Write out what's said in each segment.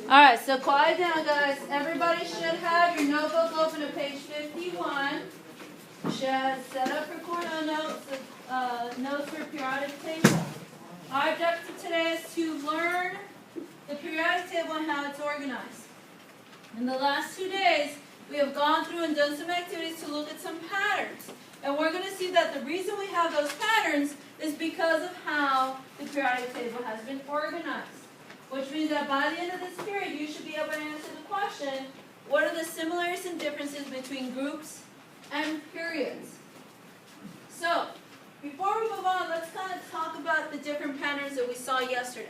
Alright, so quiet down, guys. Everybody should have your notebook open to page 51. Should set up recording notes, notes for periodic table. Our objective today is to learn the periodic table and how it's organized. In the last 2 days, we have gone through and done some activities to look at some patterns. And we're going to see that the reason we have those patterns is because of how the periodic table has been organized. Which means that by the end of this period, you should be able to answer the question, what are the similarities and differences between groups and periods? So, before we move on, let's kind of talk about the different patterns that we saw yesterday.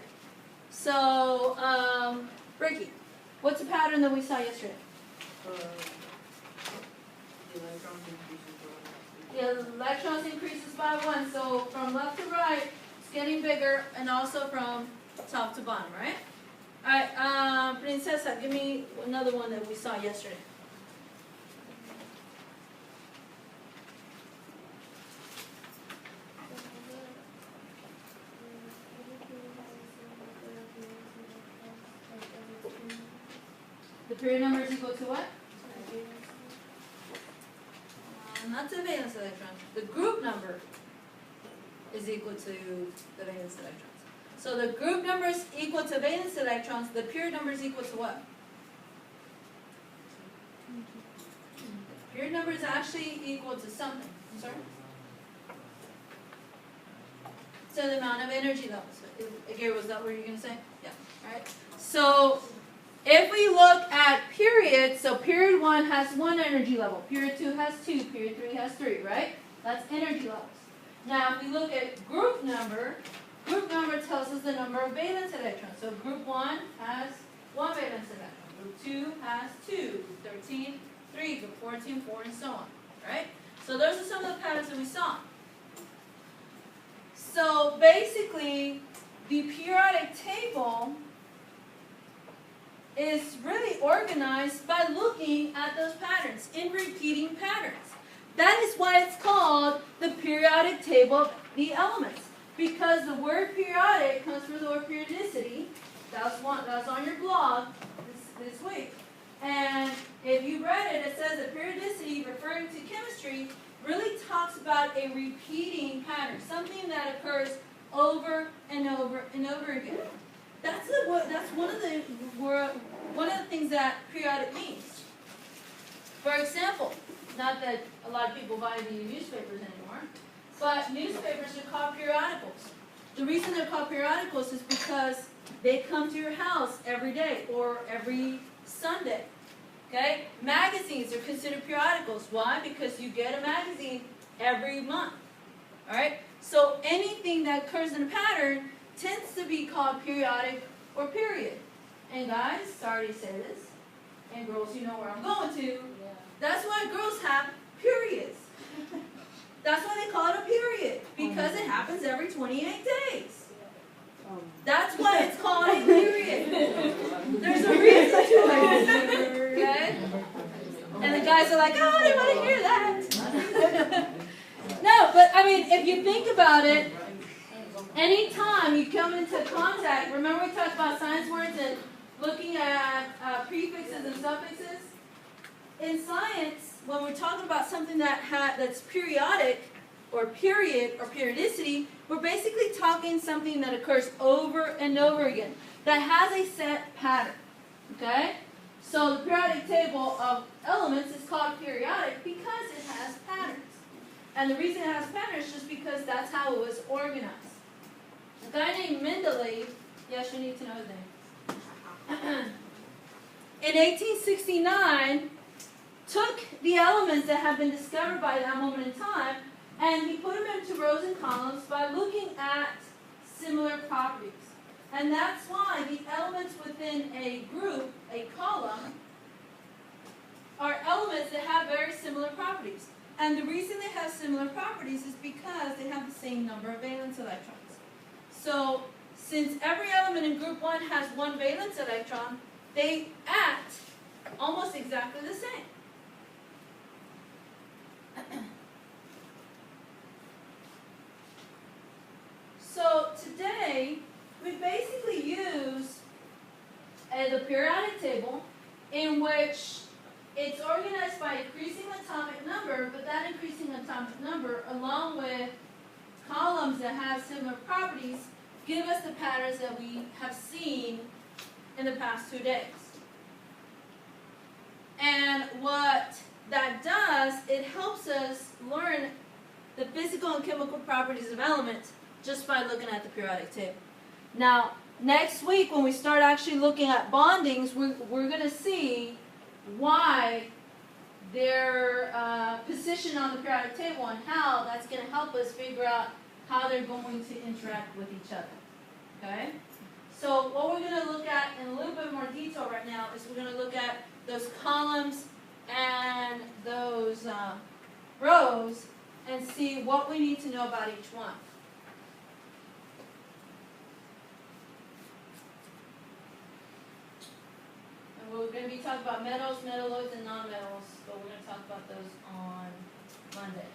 So, Ricky, what's the pattern that we saw yesterday? The electrons increases by 1, so from left to right, it's getting bigger, and also from top to bottom, right? Alright, Princesa, give me another one that we saw yesterday. The period number is equal to what? Not the valence electron. The group number is equal to the valence electrons. So the group number is equal to valence electrons. The period number is equal to what? The period number is actually equal to something. I'm sorry? So the amount of energy levels. Again, was that what you were going to say? Yeah. All right. So if we look at periods, so period 1 has 1 energy level, period 2 has 2, period 3 has 3, right? That's energy levels. Now, if we look at group number tells us the number of valence electrons. So group 1 has 1 valence electron, group 2 has 2, group 13, 3, group 14, 4, and so on, right? So those are some of the patterns that we saw. So basically, the periodic table is really organized by looking at those patterns, in repeating patterns. That is why it's called the periodic table of the elements. Because the word periodic comes from the word periodicity. That's on your blog this week. And if you read it, it says that periodicity, referring to chemistry, really talks about a repeating pattern, something that occurs over and over and over again. That's one of the things that periodic means. For example, not that a lot of people buy the newspapers anymore, but newspapers are called periodicals. The reason they're called periodicals is because they come to your house every day or every Sunday. Okay? Magazines are considered periodicals. Why? Because you get a magazine every month. Alright? So anything that occurs in a pattern tends to be called periodic or period. And guys, sorry to say this, and girls, you know where I'm going to. That's why girls have periods. That's why they call it a period, because it happens every 28 days. That's why it's called a period. There's a reason to it. Okay? And the guys are like, oh, I didn't want to hear that. No, but I mean, if you think about it, anytime you come into contact, remember we talked about science words and looking at prefixes and suffixes? In science, when we're talking about something that's periodic, or period, or periodicity, we're basically talking something that occurs over and over again, that has a set pattern. Okay? So the periodic table of elements is called periodic because it has patterns. And the reason it has patterns is just because that's how it was organized. A guy named Mendeleev, yes, you need to know his name, in 1869, took the elements that had been discovered by that moment in time, and he put them into rows and columns by looking at similar properties. And that's why the elements within a group, a column, are elements that have very similar properties. And the reason they have similar properties is because they have the same number of valence electrons. So, since every element in group 1 has 1 valence electron, they act almost exactly the same. So today, we basically use the periodic table, in which it's organized by increasing atomic number, but that increasing atomic number, along with columns that have similar properties, give us the patterns that we have seen in the past 2 days. And what that does, it helps us learn the physical and chemical properties of elements just by looking at the periodic table. Now, next week when we start actually looking at bondings, we're going to see why their position on the periodic table and how that's going to help us figure out how they're going to interact with each other. Okay? So what we're going to look at in a little bit more detail right now is we're going to look at those columns and those rows and see what we need to know about each one. And we're going to be talking about metals, metalloids, and nonmetals, but we're going to talk about those on Monday.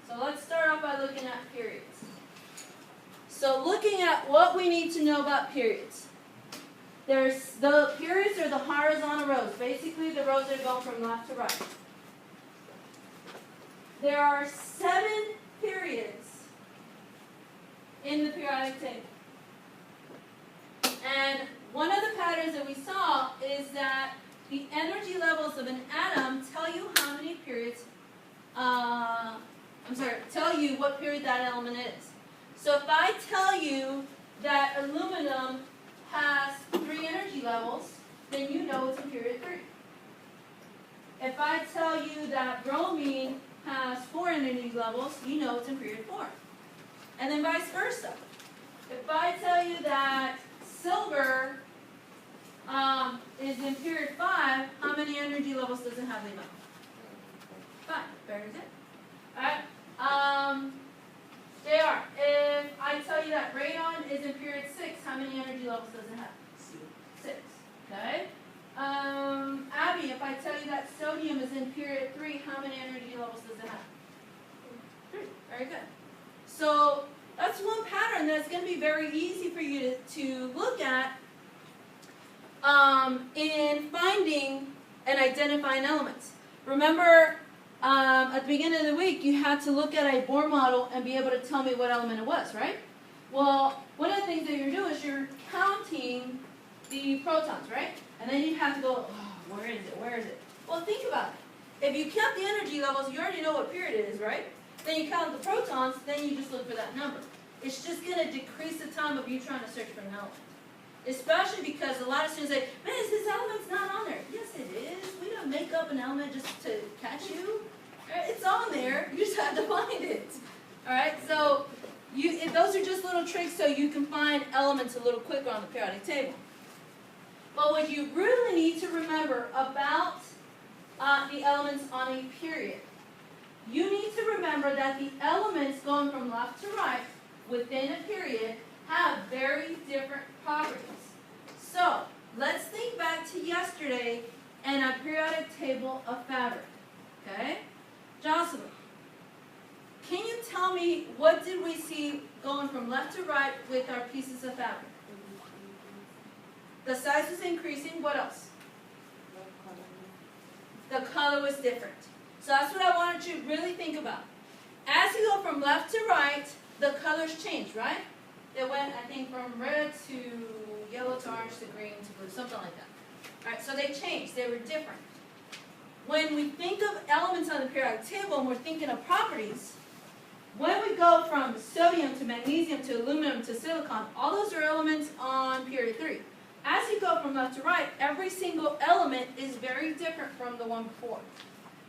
So let's start off by looking at periods. So looking at what we need to know about periods. There's the periods are the horizontal rows, basically the rows that go from left to right. There are 7 periods in the periodic table. And one of the patterns that we saw is that the energy levels of an atom tell you how many periods, tell you what period that element is. So if I tell you that aluminum has 3 energy levels, then you know it's in period 3. If I tell you that bromine has 4 energy levels, you know it's in period 4. And then vice versa. If I tell you that silver is in period 5, how many energy levels does it have, Lima? 5. Very good. Alright. JR, if I tell you that radon is in period 6, how many energy levels does it have? 6. Okay. Abby, if I tell you that sodium is in period 3, how many energy levels does it have? 3. Very good. So that's one pattern that's going to be very easy for you to look at in finding and identifying elements. Remember, at the beginning of the week, you had to look at a Bohr model and be able to tell me what element it was, right? Well, one of the things that you're doing is you're counting the protons, right? And then you have to go, oh, where is it? Where is it? Well, think about it. If you count the energy levels, you already know what period it is, right? Then you count the protons, then you just look for that number. It's just going to decrease the time of you trying to search for an element. Especially because a lot of students say, man, this element's not on there. Yes, it is. We don't make up an element just to catch you. It's on there. You just have to find it. All right? So those are just little tricks so you can find elements a little quicker on the periodic table. But what you really need to remember about the elements on a period, you need to remember that the elements going from left to right within a period have very different properties. So let's think back to yesterday and a periodic table of fabric. Okay? Jocelyn, can you tell me what did we see going from left to right with our pieces of fabric? The size was increasing. What else? The color was different. So that's what I wanted you to really think about. As you go from left to right, the colors change, right? They went, I think, from red to yellow to orange to green to blue, something like that. All right, so they changed. They were different. When we think of elements on the periodic table and we're thinking of properties, when we go from sodium to magnesium to aluminum to silicon, all those are elements on period 3. As you go from left to right, every single element is very different from the one before.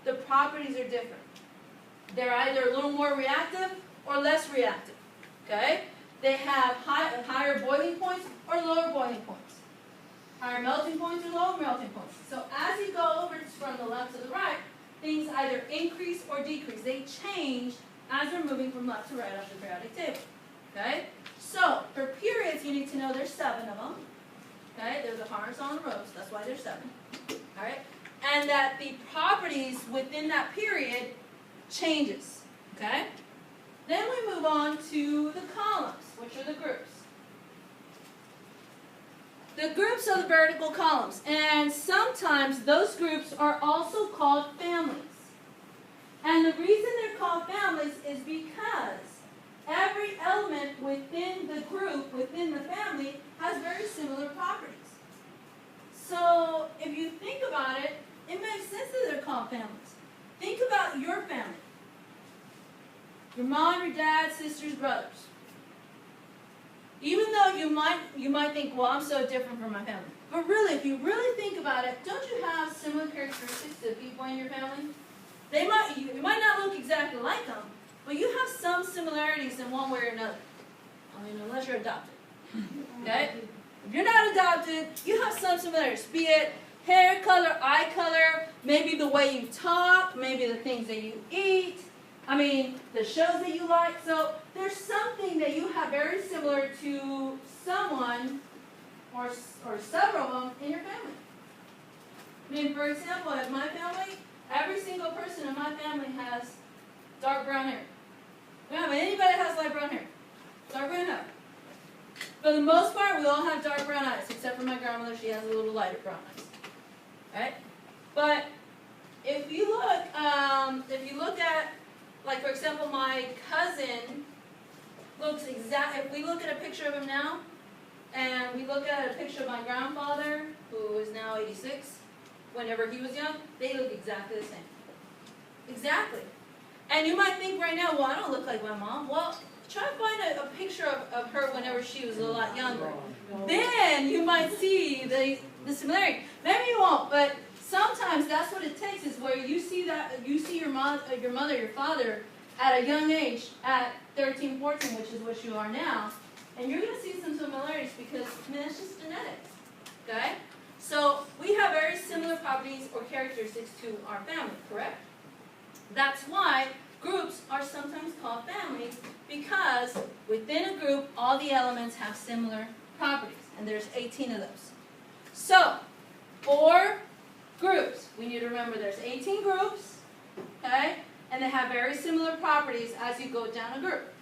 The properties are different. They're either a little more reactive or less reactive. Okay? They have higher boiling points or lower boiling points. Higher melting points or lower melting points. So as you go over from the left to the right, things either increase or decrease. They change as we're moving from left to right on the periodic table. Okay? So for periods, you need to know there's 7 of them. Okay? They're the horizontal rows. That's why there's 7. All right? And that the properties within that period changes. Okay? Then we move on to the columns, which are the groups. the groups of the vertical columns. And sometimes those groups are also called families. And the reason they're called families is because every element within the group, within the family, has very similar properties. So if you think about it, it makes sense that they're called families. Think about your family. Your mom, your dad, sisters, brothers. Even though you might think, well, I'm so different from my family. But really, if you really think about it, don't you have similar characteristics to people in your family? You might not look exactly like them, but you have some similarities in one way or another. I mean, unless you're adopted. Okay? If you're not adopted, you have some similarities. Be it hair color, eye color, maybe the way you talk, maybe the things that you eat. I mean, the shows that you like. So there's something that you have very similar to someone or several of them in your family. I mean, for example, in my family, every single person in my family has dark brown hair. We don't have anybody that has light brown hair. Dark brown hair. For the most part, we all have dark brown eyes, except for my grandmother. She has a little lighter brown eyes. Right? But if you look at, like, for example, my cousin looks if we look at a picture of him now, and we look at a picture of my grandfather, who is now 86, whenever he was young, they look exactly the same. Exactly. And you might think right now, well, I don't look like my mom. Well, try to find a picture of her whenever she was a lot younger. Then you might see the similarity. Maybe you won't, but sometimes that's what it takes, is where you see your mother, your father, at a young age, at 13, 14, which is what you are now, and you're going to see some similarities because, I mean, it's just genetics. Okay? So we have very similar properties or characteristics to our family, correct? That's why groups are sometimes called families, because within a group, all the elements have similar properties, and there's 18 of those. So, for groups, we need to remember there's 18 groups, okay? And they have very similar properties as you go down a group.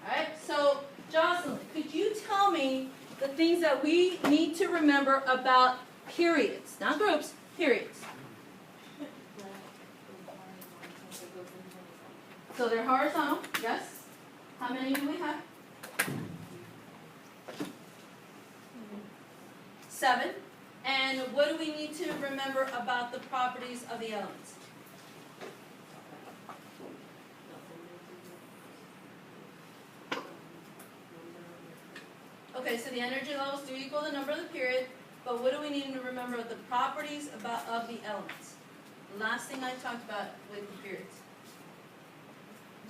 Alright, so Jocelyn, could you tell me the things that we need to remember about periods? Not groups, periods. So they're horizontal, yes? How many do we have? 7. And what do we need to remember about the properties of the elements? Okay, so the energy levels do equal the number of the period, but what do we need to remember about the properties of the elements? The last thing I talked about with the periods.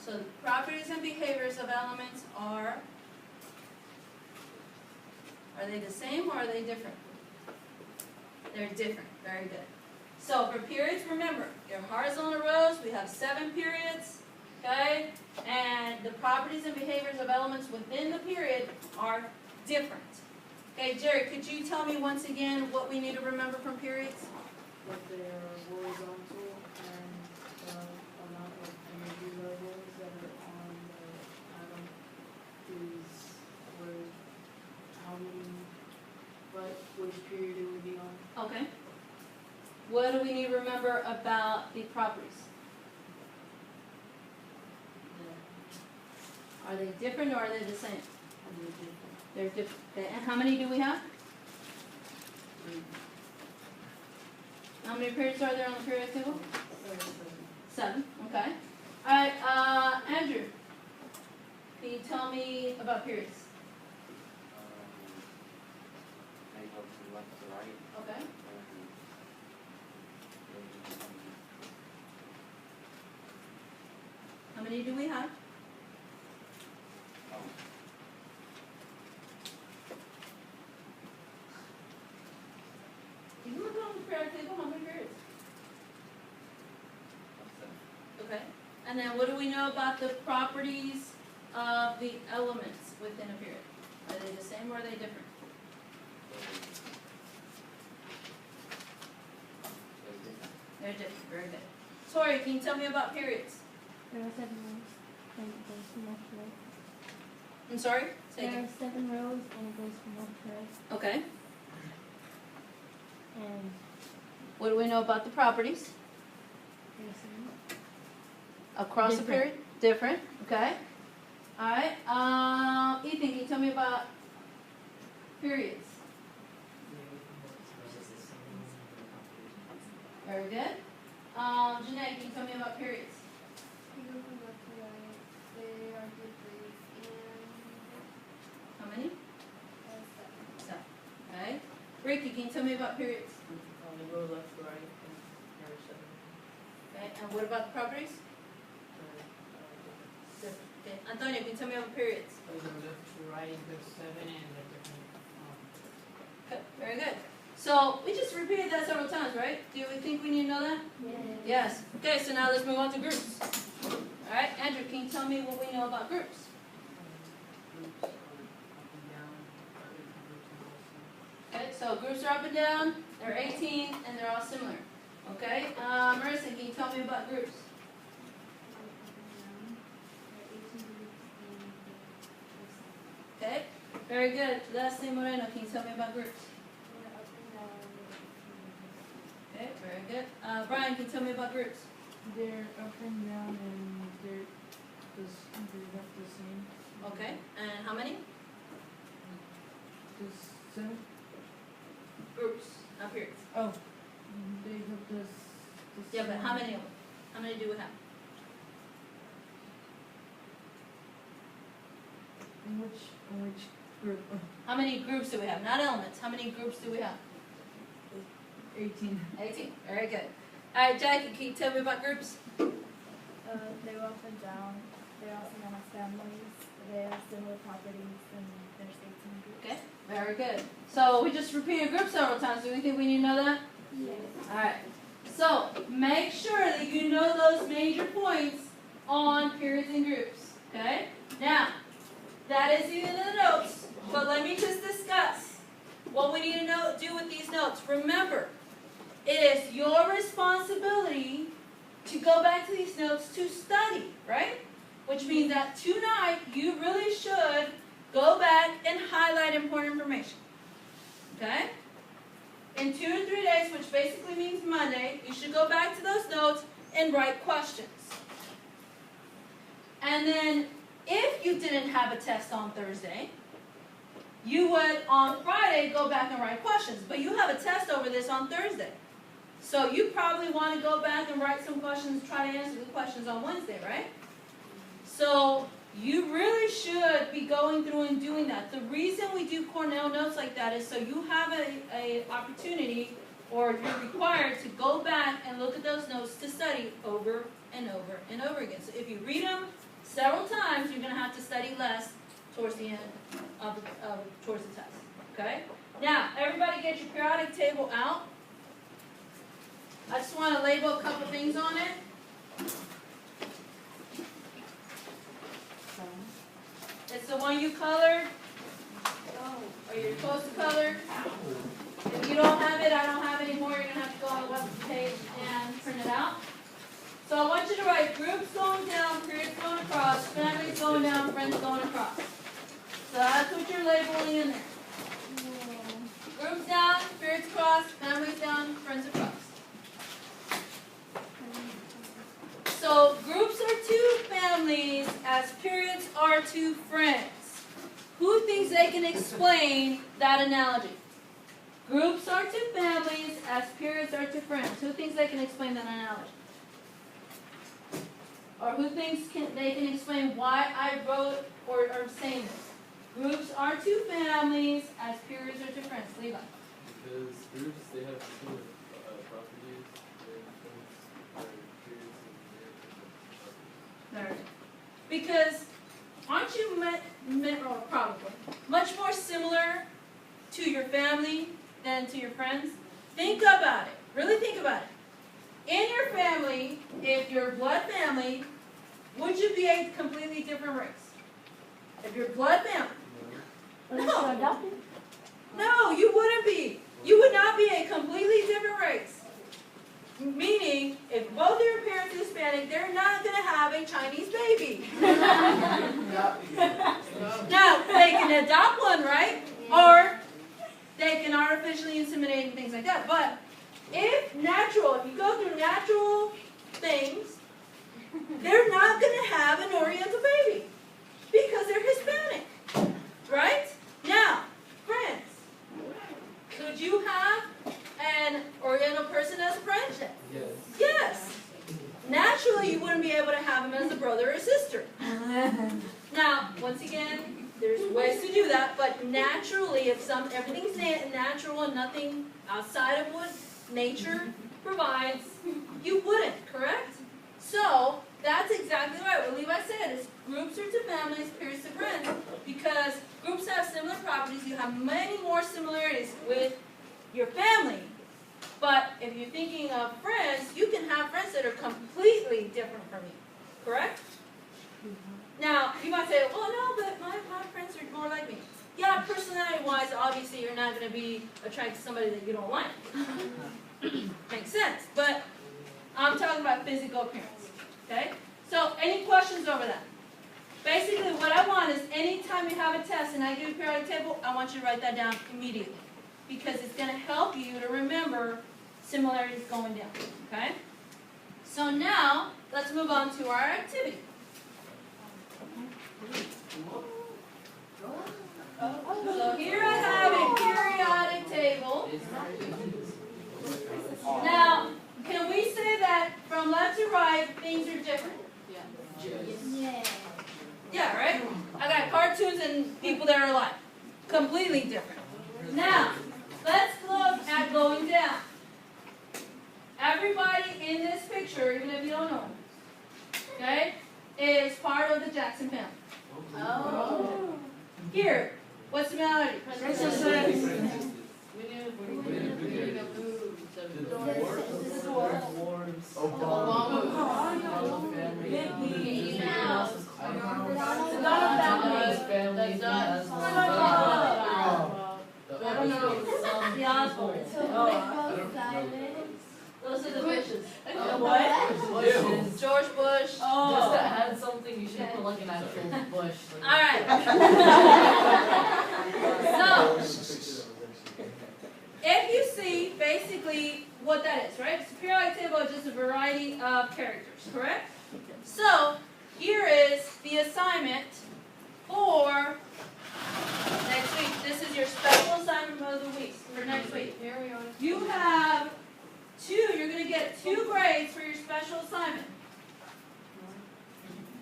So the properties and behaviors of elements are they the same or are they different? They're different. Very good. So for periods, remember, your horizontal rows, we have 7 periods, okay? And the properties and behaviors of elements within the period are different. Okay, Jerry, could you tell me once again what we need to remember from periods? That they are horizontal and the amount of energy levels that are on the atom is which period it would be on. Okay. What do we need to remember about the properties? Are they different or are they the same? They're different. Okay. And how many do we have? 3. How many periods are there on the periodic table? 7. 7. Okay. All right. Andrew, can you tell me about periods? I go from left to right. Okay. How many do we have? You can look on the periodic table. How many periods? Okay. And then what do we know about the properties of the elements within a period? Are they the same or are they different? They're different. Very good. Tori, can you tell me about periods? There are 7 rows, and it goes from left to right. I'm sorry? Say There again. are 7 rows, and it goes from left to right. Okay. What do we know about the properties? Across the period? Different, okay. Alright, Ethan, can you tell me about periods? Very good. Jeanette, can you tell me about periods? You go from left to right. They are different How many? and Seven. Okay. Ricky, can you tell me about periods? They go left to right and there are seven. Okay, and what about the properties? Different. Okay. Antonio, can you tell me about periods? They go left to right, there's seven and they're different. Okay, very good. So we just repeated that several times, right? Do we think we need to know that? Yes. Okay, so now let's move on to groups. All right, Andrew, can you tell me what we know about groups? Groups are up and down, different groups and also. Okay, so groups are up and down, they're 18, and they're all similar. Okay, Marissa, can you tell me about groups? Okay, very good. Leslie Moreno, can you tell me about groups? Okay, very good. Brian, can you tell me about groups? They're up and down and they're not the same. Okay, and how many? Just seven. Groups, not periods. Oh, they have this. Yeah, but how many of them? How many do we have? In which group? How many groups do we have? Not elements. How many groups do we have? 18. 18. Very good. All right, Jackie, can you tell me about groups? They go up and down. They're also known as families. They have similar properties and there's 18 groups. Okay, very good. So we just repeated groups several times. Do we think we need to know that? Yes. All right. So make sure that you know those major points on periods and groups. Okay? Now, that is the end of the notes, but let me just discuss what we need to do with these notes. Remember, it is your responsibility to go back to these notes to study, right? Which means that tonight you really should go back and highlight important information. Okay? In 2 to 3 days, which basically means Monday, you should go back to those notes and write questions. And then, if you didn't have a test on Thursday, you would on Friday go back and write questions. But you have a test over this on Thursday. So you probably want to go back and write some questions, try to answer the questions on Wednesday, right? So you really should be going through and doing that. The reason we do Cornell notes like that is so you have a opportunity, or you're required to go back and look at those notes to study over and over and over again. So if you read them several times, you're going to have to study less towards the end towards the test. Okay? Now, everybody get your periodic table out. I just want to label a couple things on it. It's the one you colored, or you're supposed to color. If you don't have it, I don't have it anymore. You're going to have to go on the web page and print it out. So I want you to write groups going down, periods going across, families going down, friends going across. So that's what you're labeling in there. Groups down, periods across, families down, friends across. So groups are to families as periods are to friends. Who thinks they can explain that analogy? Groups are to families as periods are to friends. Who thinks they can explain that analogy? Or who thinks they can explain why I wrote or am saying this? Groups are to families as periods are to friends. Levi. Because groups, they have similar properties, their periods and their properties. Because aren't you or probably much more similar to your family than to your friends? Think about it. Really think about it. In your family, if you're blood family, would you be a completely different race? If you're blood family. No. No, you wouldn't be. You would not be a completely different race. Meaning, if both of your parents are Hispanic, they're not going to have a Chinese baby. Now, they can adopt one, right? Or they can artificially inseminate and things like that. But if you go through natural things, they're not going to have an Oriental baby because they're Hispanic, right? Now, friends, could you have an Oriental person as a friend? Yes. Yes. Naturally, you wouldn't be able to have him as a brother or sister. Now, once again, there's ways to do that, but naturally, if everything's natural and nothing outside of what nature provides, you wouldn't, correct? So, that's exactly right. What Levi said is groups are to families, peers to friends, because groups have similar properties. You have many more similarities with your family. But if you're thinking of friends, you can have friends that are completely different from you, correct? Now, you might say, well, no, but my friends are more like me. Yeah, personality-wise, obviously, you're not going to be attracted to somebody that you don't like. Makes sense. But I'm talking about physical appearance, okay? So, any questions over that? Basically, what I want is anytime you have a test and I give you a periodic table, I want you to write that down immediately. Because it's going to help you to remember similarities going down, okay? So now, let's move on to our activity. So here I have a periodic table. Now, can we say that from left to right, things are different? Yeah. Yeah, right? I got cartoons and people that are alike. Completely different. Now, let's look at going down. Everybody in this picture, even if you don't know, okay, is part of the Jackson family. Oh. Here, what's the melody? Princess We Leia. This is what? The Osborns. Those are the Bushes. What? George Bush. Just to add something, you should put like an actual bush. All right. So, if you see basically what that is, right? It's a periodic table of just a variety of characters, correct? So, here is the assignment for next week. This is your special assignment of the week for next week. You have you're going to get 2 grades for your special assignment.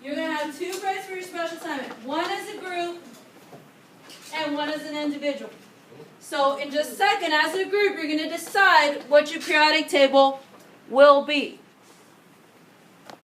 You're going to have 2 grades for your special assignment. One as a group and one as an individual. So in just a second, as a group, you're going to decide what your periodic table will be.